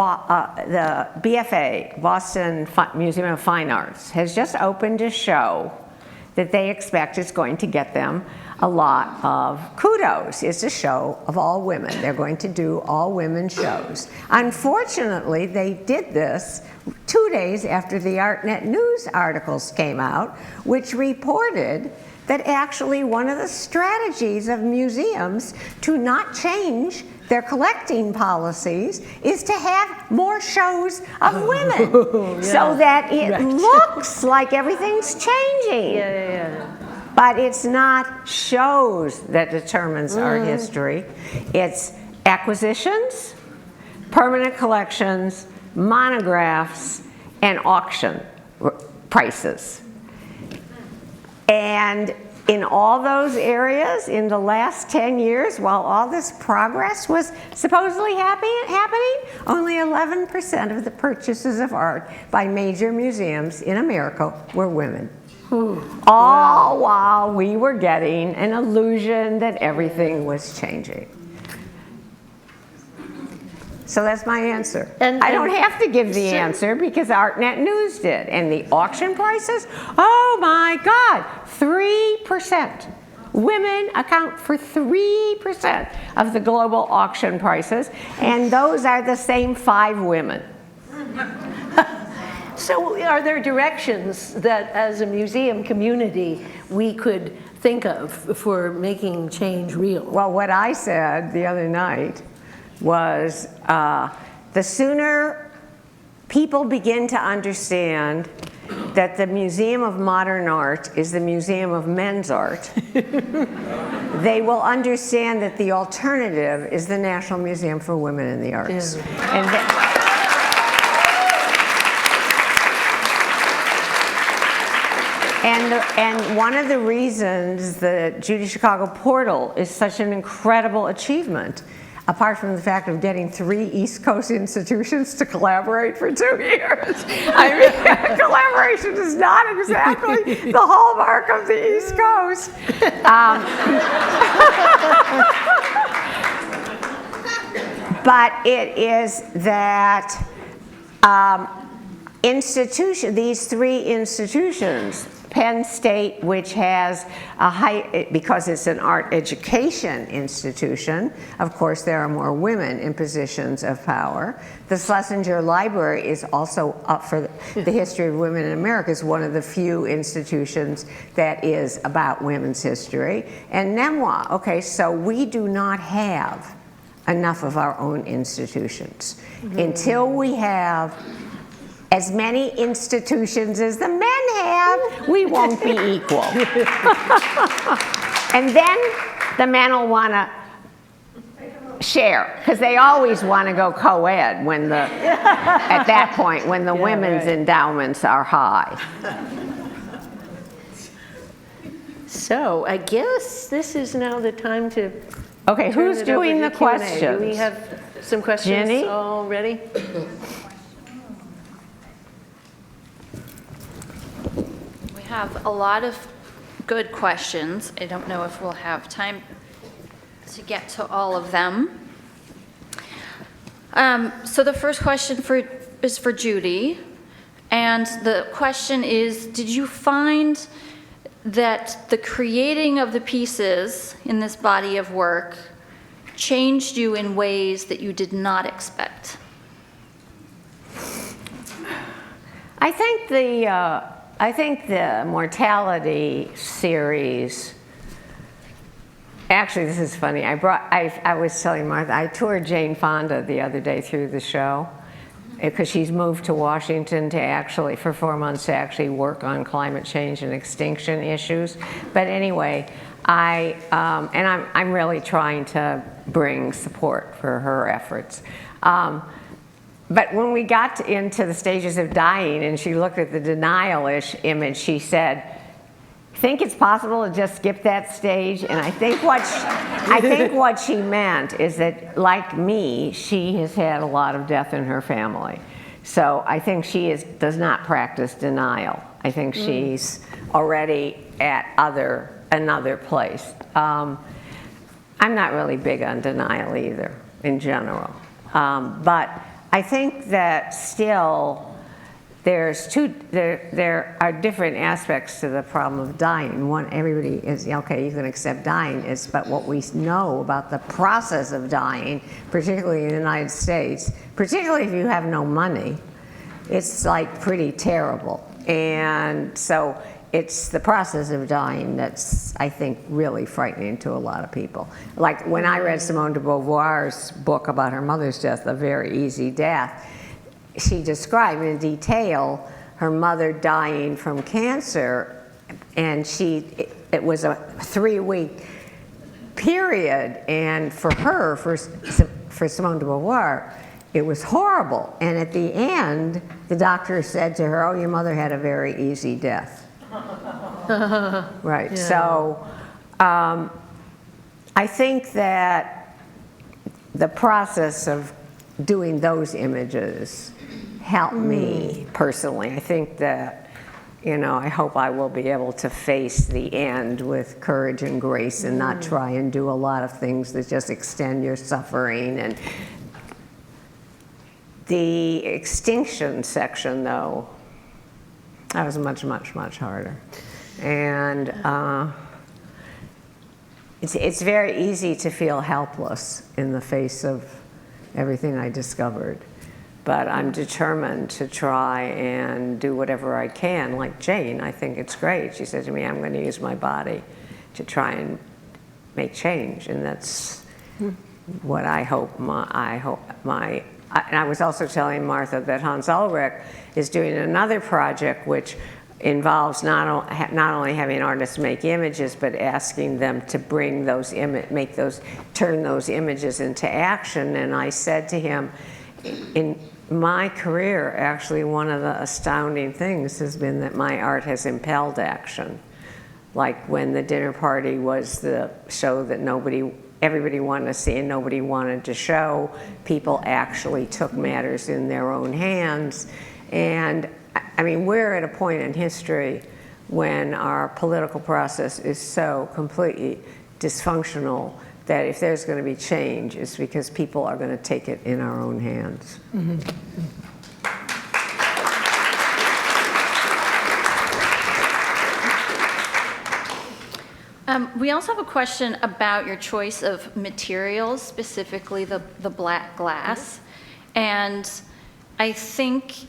the BFA, Boston Museum of Fine Arts, has just opened a show that they expect is going to get them a lot of kudos. It's a show of all women. They're going to do all women shows. Unfortunately, they did this 2 days after the ArtNet News articles came out, which reported that actually one of the strategies of museums to not change their collecting policies is to have more shows of women, so that it looks like everything's changing. But it's not shows that determines art history. It's acquisitions, permanent collections, monographs, and auction prices. And in all those areas, in the last 10 years, while all this progress was supposedly happening, only 11% of the purchases of art by major museums in America were women. All while we were getting an illusion that everything was changing. So that's my answer. And I don't have to give the answer, because ArtNet News did. And the auction prices, oh my God, 3%. Women account for 3% of the global auction prices, and those are the same 5 women. So are there directions that, as a museum community, we could think of for making change real? Well, what I said the other night was the sooner people begin to understand that the Museum of Modern Art is the Museum of men's art, they will understand that the alternative is the National Museum for Women in the Arts. Yeah. And one of the reasons the Judy Chicago Portal is such an incredible achievement apart from the fact of getting 3 East Coast institutions to collaborate for 2 years. I mean, collaboration is not exactly the hallmark of the East Coast. But it is that these 3 institutions, Penn State, which has because it's an art education institution, of course there are more women in positions of power. The Schlesinger Library is also up for the history of women in America, is one of the few institutions that is about women's history. And Nemours, okay, so we do not have enough of our own institutions. Until we have as many institutions as the men have, we won't be equal. And then the men will want to share, because they always want to go co-ed when at that point, when the women's endowments are high. So I guess this is now the time to Okay, turn who's it over doing to the Q&A. questions? Do we have some questions Jenny? all ready? We have a lot of good questions. I don't know if we'll have time to get to all of them. So the first question is for Judy. And the question is, did you find that the creating of the pieces in this body of work changed you in ways that you did not expect? I think the mortality series. Actually, this is funny. I was telling Martha, I toured Jane Fonda the other day through the show, because she's moved to Washington to actually, for 4 months, to actually work on climate change and extinction issues. But anyway, I'm really trying to bring support for her efforts. But when we got into the stages of dying and she looked at the denial-ish image, she said, think it's possible to just skip that stage? And I think what she meant is that, like me, she has had a lot of death in her family. So I think she does not practice denial. I think she's already at another place. I'm not really big on denial either, in general. But I think that still there are different aspects to the problem of dying. One, everybody is, okay, you can accept dying, but what we know about the process of dying, particularly in the United States, particularly if you have no money, it's like pretty terrible. And so it's the process of dying that's, I think, really frightening to a lot of people. Like when I read Simone de Beauvoir's book about her mother's death, A Very Easy Death, she described in detail her mother dying from cancer, and it was a 3-week period, and for her, for Simone de Beauvoir, it was horrible. And at the end, the doctor said to her, "Oh, your mother had a very easy death." Right. Yeah. So I think that the process of doing those images helped me personally. I think that, I hope I will be able to face the end with courage and grace and not try and do a lot of things that just extend your suffering. And the extinction section, though, that was much, much, much harder. And it's very easy to feel helpless in the face of everything I discovered. But I'm determined to try and do whatever I can. Like Jane, I think it's great. She said to me, I'm going to use my body to try and make change. And that's what I hope and I was also telling Martha that Hans Ulrich is doing another project which involves not only having artists make images, but asking them to bring turn those images into action. And I said to him, in my career, actually, one of the astounding things has been that my art has impelled action. like when the dinner party was the show that everybody wanted to see and nobody wanted to show. People actually took matters in their own hands. And I mean, we're at a point in history when our political process is so completely dysfunctional that if there's going to be change, it's because people are going to take it in our own hands. Mm-hmm. We also have a question about your choice of materials, specifically the black glass. And I think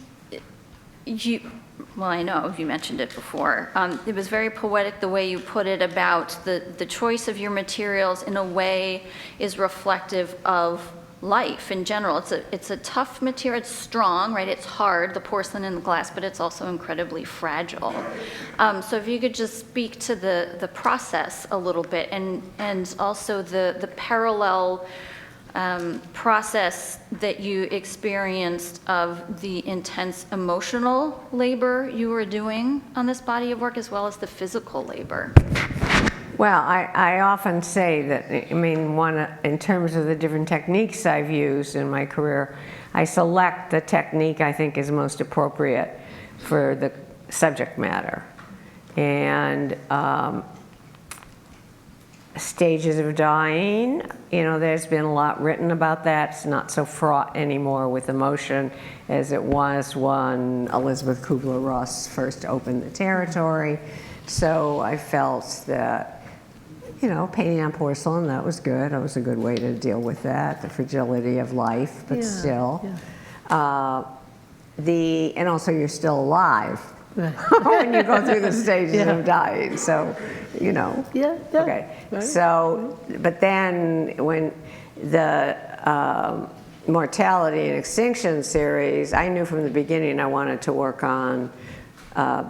well, I know you mentioned it before. It was very poetic the way you put it about the choice of your materials in a way is reflective of life in general. It's a tough material, it's strong, right? It's hard, the porcelain and the glass, but it's also incredibly fragile. So if you could just speak to the process a little bit and also the parallel process that you experienced of the intense emotional labor you were doing on this body of work as well as the physical labor. Well, I often say that, I mean, in terms of the different techniques I've used in my career, I select the technique I think is most appropriate for the subject matter. And stages of dying, you know, there's been a lot written about that. It's not so fraught anymore with emotion as it was when Elizabeth Kubler-Ross first opened the territory. So I felt that, you know, painting on porcelain, that was good. That was a good way to deal with that, the fragility of life, but still. Yeah. And also you're still alive when you go through the stages of dying. So, you know. Yeah. Okay. Right. So, but then when the mortality and extinction series, I knew from the beginning I wanted to work on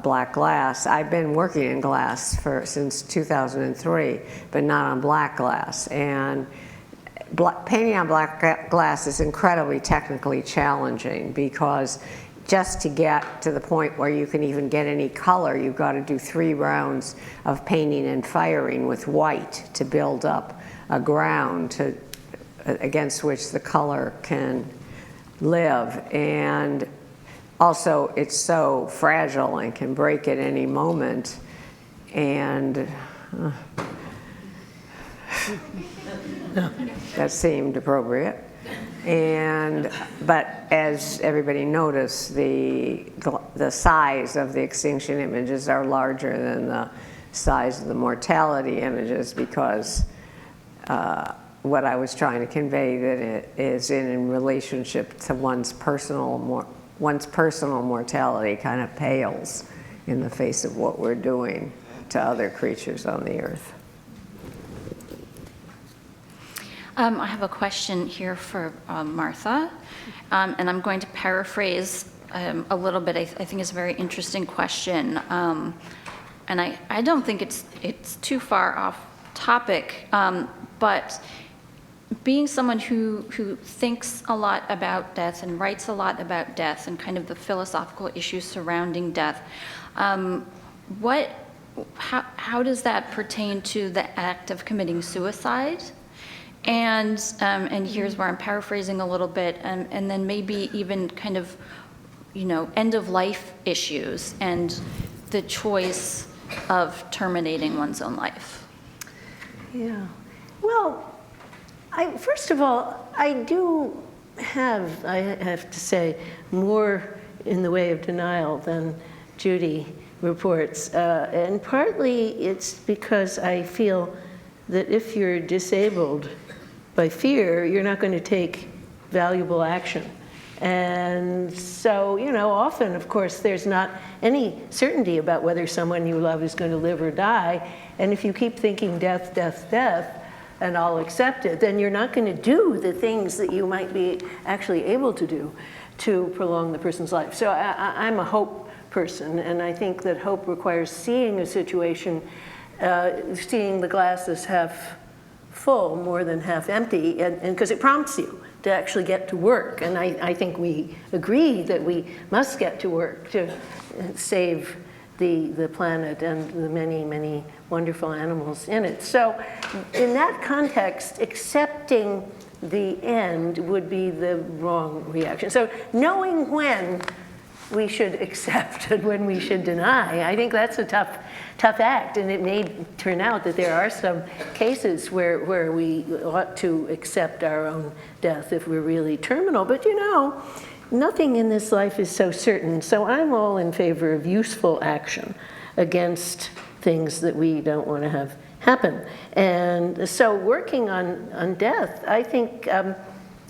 black glass. I've been working in glass since 2003, but not on black glass. And painting on black glass is incredibly technically challenging because just to get to the point where you can even get any color, you've got to do 3 rounds of painting and firing with white to build up a ground against which the color can live. And also, it's so fragile and can break at any moment. And that seemed appropriate. But as everybody noticed, the size of the extinction images are larger than the size of the mortality images because what I was trying to convey that it is in relationship to one's personal mortality kind of pales in the face of what we're doing to other creatures on the earth. I have a question here for Martha, and I'm going to paraphrase a little bit. I think it's a very interesting question, and I don't think it's too far off topic, but being someone who thinks a lot about death and writes a lot about death and kind of the philosophical issues surrounding death, how does that pertain to the act of committing suicide? And here's where I'm paraphrasing a little bit, and then maybe even kind of, you know, end of life issues and the choice of terminating one's own life. Yeah. Well, first of all, I have to say, more in the way of denial than Judy reports. And partly it's because I feel that if you're disabled by fear, you're not going to take valuable action. And so, you know, often, of course, there's not any certainty about whether someone you love is going to live or die. And if you keep thinking death, death, death, and I'll accept it, then you're not going to do the things that you might be actually able to do to prolong the person's life. So I'm a hope person, and I think that hope requires seeing a situation, seeing the glass as half full more than half empty, and because it prompts you to actually get to work. And I think we agree that we must get to work to save the planet and the many, many wonderful animals in it. So in that context, accepting the end would be the wrong reaction. So knowing when we should accept and when we should deny, I think that's a tough act. And it may turn out that there are some cases where we ought to accept our own death if we're really terminal. But you know, nothing in this life is so certain. So I'm all in favor of useful action against things that we don't want to have happen. And so working on death, I think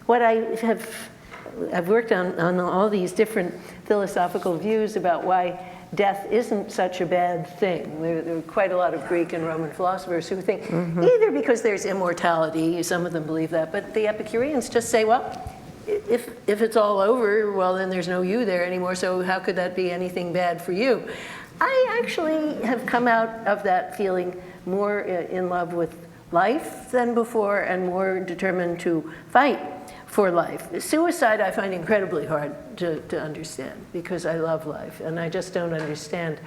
what I've worked on all these different philosophical views about why death isn't such a bad thing. There are quite a lot of Greek and Roman philosophers who think either because there's immortality, some of them believe that, but the Epicureans just say, well, if it's all over, well, then there's no you there anymore, so how could that be anything bad for you? I actually have come out of that feeling more in love with life than before and more determined to fight for life. Suicide I find incredibly hard to understand because I love life and I just don't understand.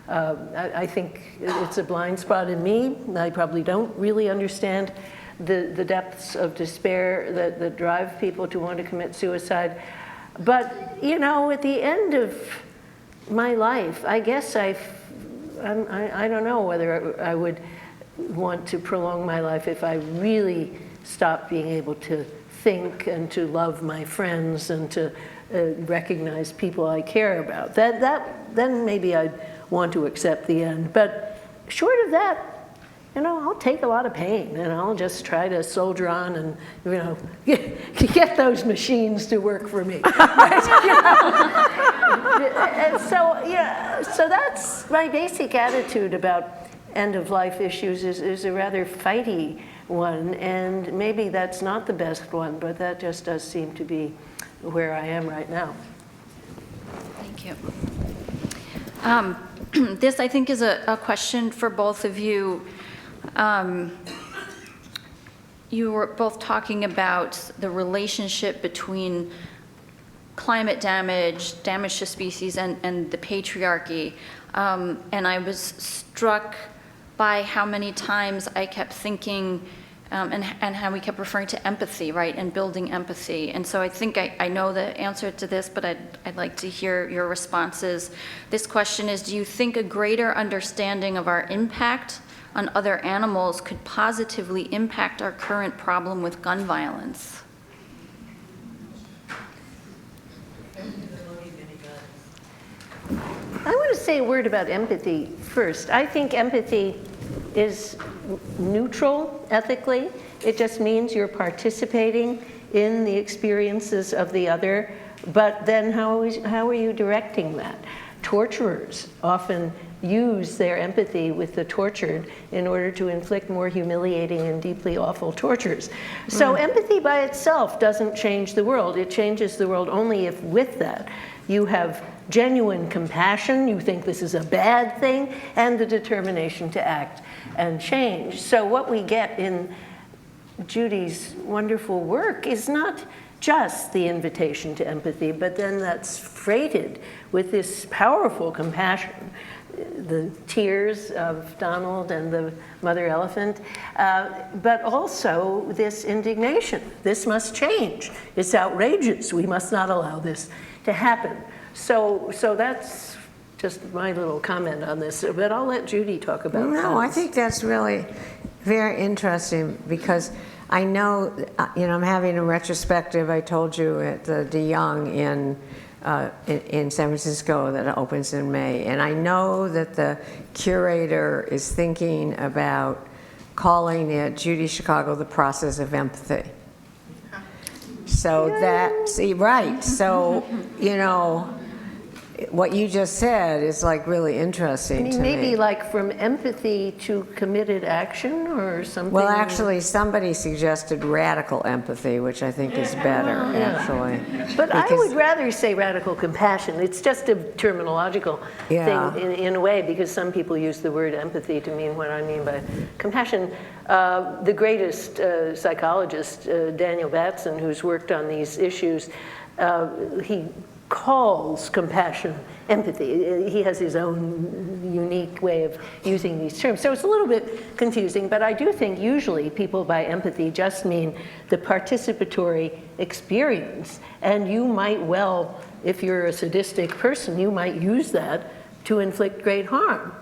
I think it's a blind spot in me. I probably don't really understand the depths of despair that drive people to want to commit suicide. But, you know, at the end of my life, I guess I don't know whether I would want to prolong my life if I really stopped being able to think and to love my friends and to recognize people I care about. Then maybe I'd want to accept the end. But short of that, you know, I'll take a lot of pain and I'll just try to soldier on and, you know, get those machines to work for me. And so, yeah, so that's my basic attitude about end-of-life issues is a rather fighty one, and maybe that's not the best one, but that just does seem to be where I am right now. Thank you. This, I think, is a question for both of you. You were both talking about the relationship between climate damage, damage to species, and the patriarchy. And I was struck by how many times I kept thinking and how we kept referring to empathy, right, and building empathy. And so I think I know the answer to this, but I'd like to hear your responses. This question is, do you think a greater understanding of our impact on other animals could positively impact our current problem with gun violence? I want to say a word about empathy first. I think empathy is neutral ethically. It just means you're participating in the experiences of the other, but then how are you directing that? Torturers often use their empathy with the tortured in order to inflict more humiliating and deeply awful tortures. So empathy by itself doesn't change the world. It changes the world only if with that you have genuine compassion, you think this is a bad thing, and the determination to act and change. So what we get in Judy's wonderful work is not just the invitation to empathy, but then that's freighted with this powerful compassion. The tears of Donald and the mother elephant, but also this indignation. This must change. It's outrageous. We must not allow this to happen. So that's just my little comment on this, but I'll let Judy talk about that. No, I think that's really very interesting because I know, I'm having a retrospective, I told you, at the De Young in San Francisco that opens in May. And I know that the curator is thinking about calling it, Judy Chicago, the process of empathy. So right. So, what you just said is like really interesting to me. Maybe like from empathy to committed action or something? Well, actually, somebody suggested radical empathy, which I think is better, actually. But I would rather say radical compassion. It's just a terminological thing in a way, because some people use the word empathy to mean what I mean by compassion. The greatest psychologist, Daniel Batson, who's worked on these issues, he calls compassion empathy. He has his own unique way of using these terms. So it's a little bit confusing, but I do think usually people by empathy just mean the participatory experience. And you might well, if you're a sadistic person, you might use that to inflict great harm.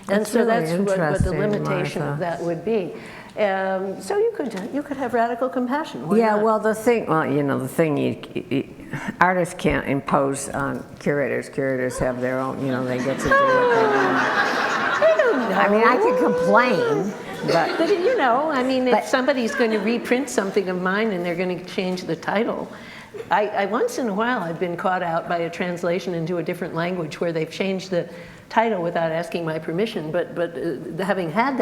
And That's so really that's what the interesting, limitation Martha. of that would be. So you could have radical compassion. Why Yeah, not? well, the thing, artists can't impose on curators. Curators have their own, they get to do what they want. I don't know. I mean, I could complain, but But if somebody's going to reprint something of mine and they're going to change the title, I once in a while I've been caught out by a translation into a different language where they've changed the title without asking my permission. But having had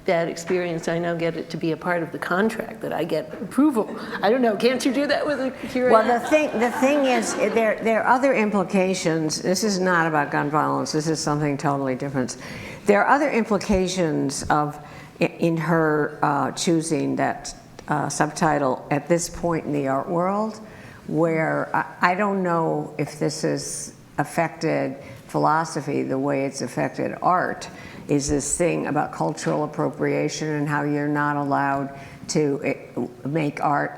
that experience, I now get it to be a part of the contract that I get approval. I don't know. Can't you do that with a curator? well, the thing is, there are other implications. This is not about gun violence. This is something totally different. There are other implications in her choosing that subtitle at this point in the art world, where I don't know if this has affected philosophy the way it's affected art, is this thing about cultural appropriation and how you're not allowed to make art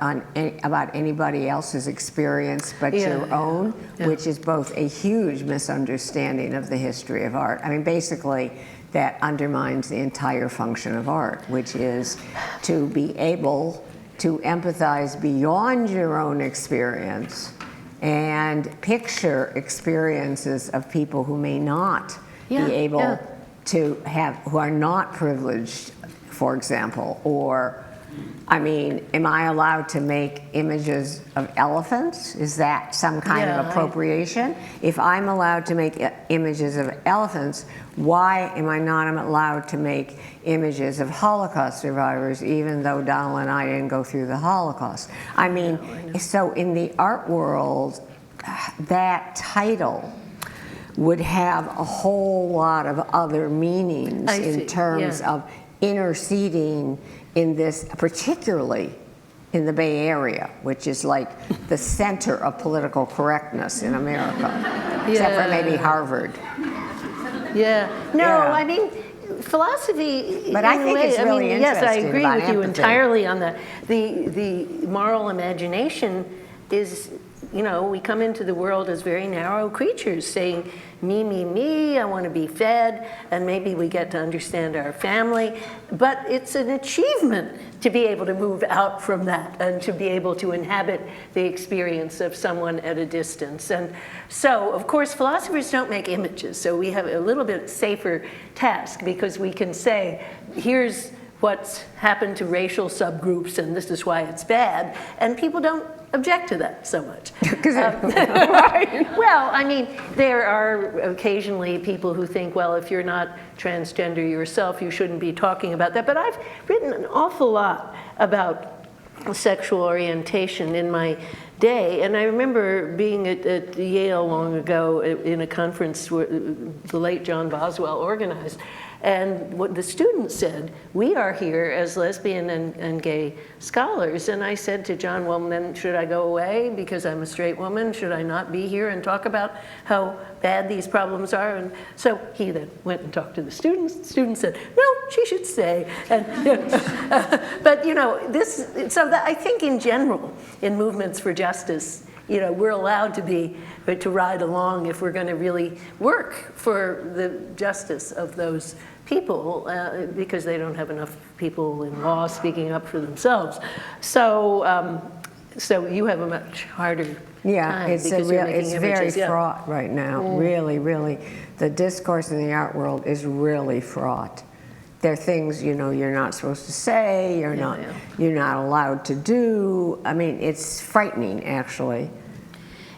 about anybody else's experience but your own, which is both a huge misunderstanding of the history of art. I mean, basically, that undermines the entire function of art, which is to be able to empathize beyond your own experience and picture experiences of people who may not be able to have, who are not privileged, for example. Or, I mean, am I allowed to make images of elephants? Is that some kind of appropriation? If I'm allowed to make images of elephants, why am I not allowed to make images of Holocaust survivors, even though Donald and I didn't go through the Holocaust? I mean, so in the art world, that title would have a whole lot of other meanings in terms of interceding in this, particularly in the Bay Area, which is like the center of political correctness in America, except for maybe Harvard. I mean, philosophy. But I think it's really interesting. Yes, I agree about with you empathy. entirely on the moral imagination is. We come into the world as very narrow creatures saying, me, I want to be fed, and maybe we get to understand our family. But it's an achievement to be able to move out from that and to be able to inhabit the experience of someone at a distance. And so, of course, philosophers don't make images, so we have a little bit safer task because we can say, here's what's happened to racial subgroups, and this is why it's bad, and people don't object to that so much. Well, I mean, there are occasionally people who think, well, if you're not transgender yourself, you shouldn't be talking about that. But I've written an awful lot about sexual orientation in my day, and I remember being at Yale long ago in a conference where the late John Boswell organized. And what the students said, we are here as lesbian and gay scholars. And I said to John, well, then should I go away because I'm a straight woman? Should I not be here and talk about how bad these problems are? And so he then went and talked to the students. The students said, no, she should stay. And, but I think in general, in movements for justice, we're allowed to ride along if we're going to really work for the justice of those people because they don't have enough people in law speaking up for themselves. So you have a much harder time it's because you're making it's very images. fraught right now. Really, really, the discourse in the art world is really fraught. There are things you're not supposed to say. You're not allowed to do. I mean, it's frightening, actually.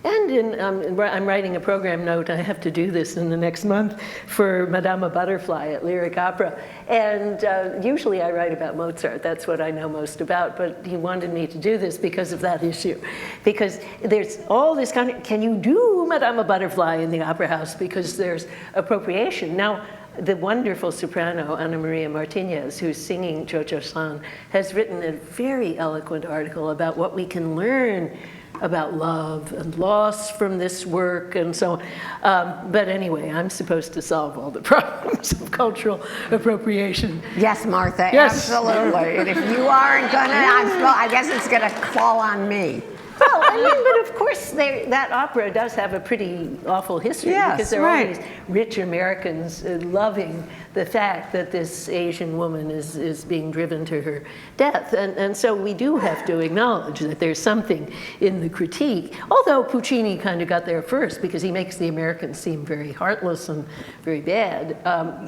And I'm writing a program note, I have to do this in the next month, for Madama Butterfly at Lyric Opera. And usually I write about Mozart, that's what I know most about, but he wanted me to do this because of that issue. Because there's all this can you do Madama Butterfly in the Opera House? Because there's appropriation. Now, the wonderful soprano, Ana Maria Martinez, who's singing Cho-Cho San, has written a very eloquent article about what we can learn about love and loss from this work and so on. But anyway, I'm supposed to solve all the problems of cultural appropriation. Yes, Martha, Yes. absolutely. And if you aren't gonna, I guess it's gonna fall on me. Well, I mean, but of course, that opera does have a pretty awful history Yes, because there are right. all these rich Americans loving the fact that this Asian woman is being driven to her death. And so we do have to acknowledge that there's something in the critique, although Puccini kind of got there first because he makes the Americans seem very heartless and very bad.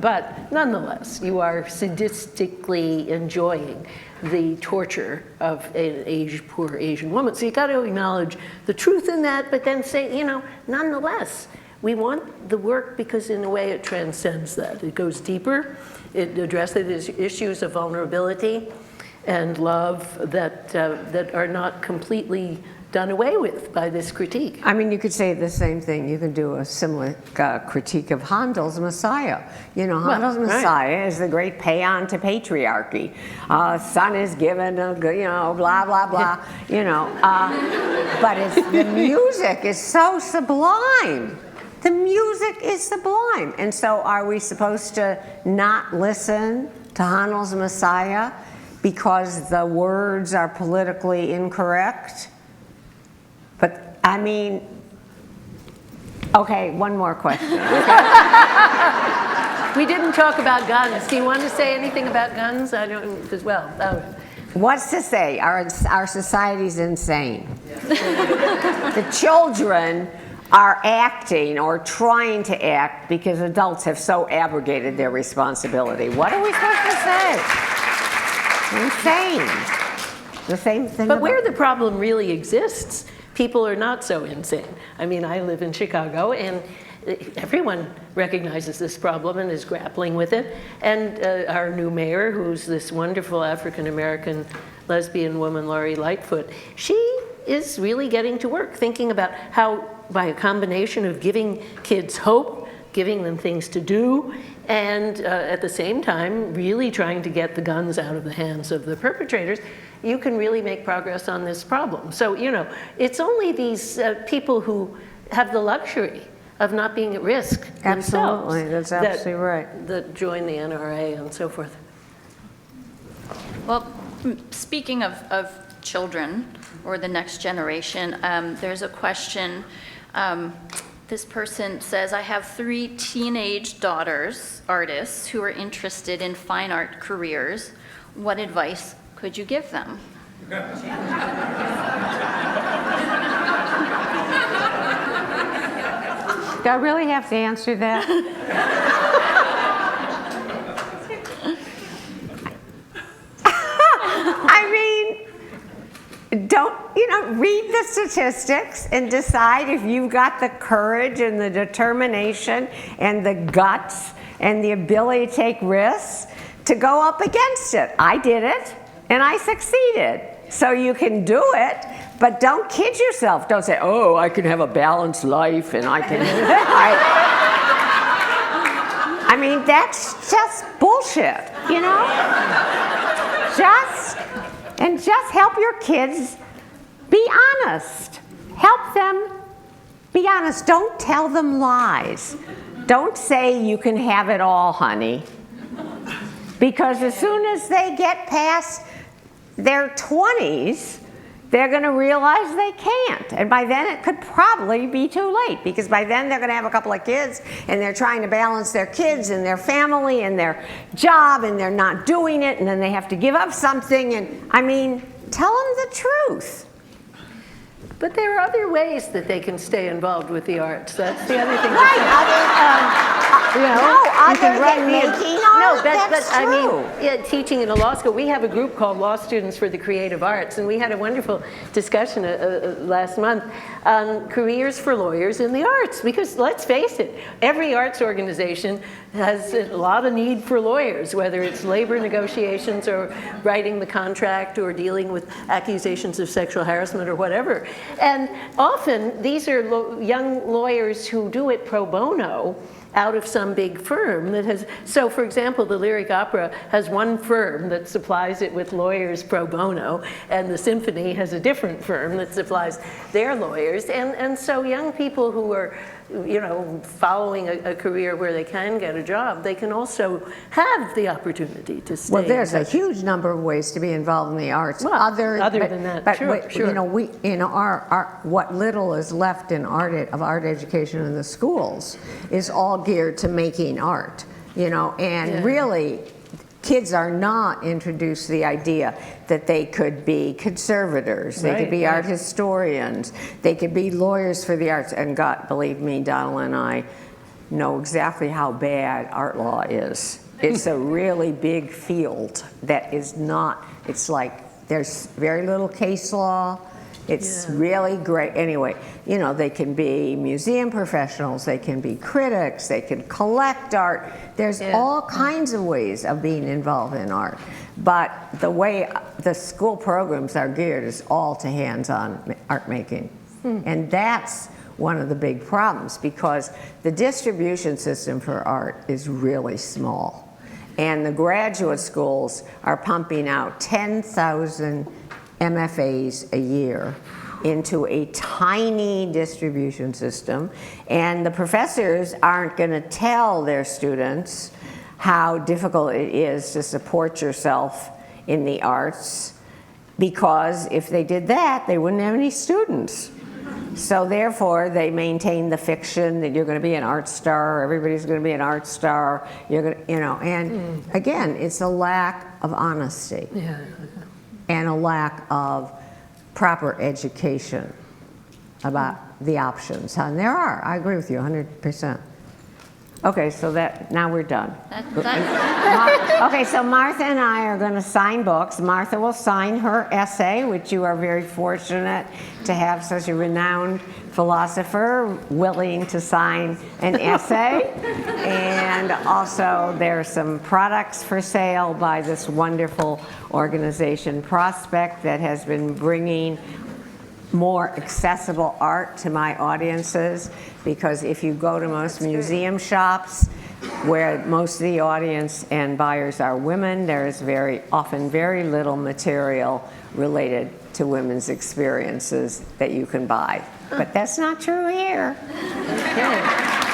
But nonetheless, you are sadistically enjoying the torture of an poor Asian woman. So you got to acknowledge the truth in that, but then say, nonetheless, we want the work because in a way it transcends that. It goes deeper. It addresses issues of vulnerability and love that are not completely done away with by this critique. I mean, you could say the same thing. You can do a similar critique of Handel's Messiah. Handel's right. Messiah is the great paean to patriarchy. Son is given, blah, blah, blah, but the music is so sublime. The music is sublime. And so are we supposed to not listen to Handel's Messiah because the words are politically incorrect? But, I mean, okay, one more question. We didn't talk about guns. Do you want to say anything about guns? I don't, as well. What's to say? Our society's insane. The children are acting or trying to act because adults have so abrogated their responsibility. What are we supposed to say? Insane. The same thing. But where the problem really exists, people are not so insane. I mean, I live in Chicago, and everyone recognizes this problem and is grappling with it. And our new mayor, who's this wonderful African-American lesbian woman, Lori Lightfoot, she is really getting to work, thinking about how, by a combination of giving kids hope, giving them things to do, and at the same time, really trying to get the guns out of the hands of the perpetrators, you can really make progress on this problem. So, it's only these people who have the luxury of not being at risk Absolutely, themselves that's absolutely right. that join the NRA and so forth. Well, speaking of children or the next generation, there's a question. This person says, I have 3 teenage daughters, artists, who are interested in fine art careers. What advice could you give them? Do I really have to answer that? I mean, don't, read the statistics and decide if you've got the courage and the determination and the guts and the ability to take risks to go up against it. I did it, and I succeeded. So you can do it, but don't kid yourself. Don't say, oh, I can have a balanced life and I can... I mean, that's just bullshit, Just help your kids be honest. Help them be honest. Don't tell them lies. Don't say you can have it all, honey. Because as soon as they get past their 20s, they're going to realize they can't. And by then it could probably be too late, because by then they're going to have a couple of kids and they're trying to balance their kids and their family and their job, and they're not doing it, and then they have to give up something. And I mean, tell them the truth. But there are other ways that they can stay involved with the arts. That's the other thing. Right, other than making art. No, That's I true. mean, teaching in a law school, we have a group called Law Students for the Creative Arts, and we had a wonderful discussion last month on careers for lawyers in the arts. Because let's face it, every arts organization has a lot of need for lawyers, whether it's labor negotiations or writing the contract or dealing with accusations of sexual harassment or whatever. And often these are young lawyers who do it pro bono, out of some big firm that has, so for example, the Lyric Opera has one firm that supplies it with lawyers pro bono, and the symphony has a different firm that supplies their lawyers. And so young people who are, you know, following a career where they can get a job, they can also have the opportunity to stay. Well, there's in a touch. huge number of ways to be involved in the arts. Well, other than that, but sure, sure. You know, we, you know, our what little is left in art education in the schools is all geared to making art. You know, and Yeah. really, kids are not introduced to the idea that they could be conservators, they could be Right, art historians, they could be lawyers for the arts. And God, believe me, Donald and I know exactly how bad art law is. It's a really big field that is not, it's like there's very little case law. It's really great. Anyway, you know, they can be museum professionals, they can be critics, they can collect art. There's all kinds of ways of being involved in art. But the way the school programs are geared is all to hands-on art making. And that's one of the big problems, because the distribution system for art is really small. And the graduate schools are pumping out 10,000 MFAs a year into a tiny distribution system, and the professors aren't going to tell their students how difficult it is to support yourself in the arts, because if they did that, they wouldn't have any students. So therefore, they maintain the fiction that you're going to be an art star, everybody's going to be an art star, you're going to, you know, and again, it's a lack of honesty. Yeah. And a lack of proper education about the options. And there are, I agree with you 100%. Okay, so that, now we're done. Okay, so Martha and I are going to sign books. Martha will sign her essay, which you are very fortunate to have such a renowned philosopher willing to sign an essay. And also there are some products for sale by this wonderful organization, Prospect, that has been bringing more accessible art to my audiences, because if you go to most museum shops where most of the audience and buyers are women, there is very often very little material related to women's experiences that you can buy. But that's not true here. Okay.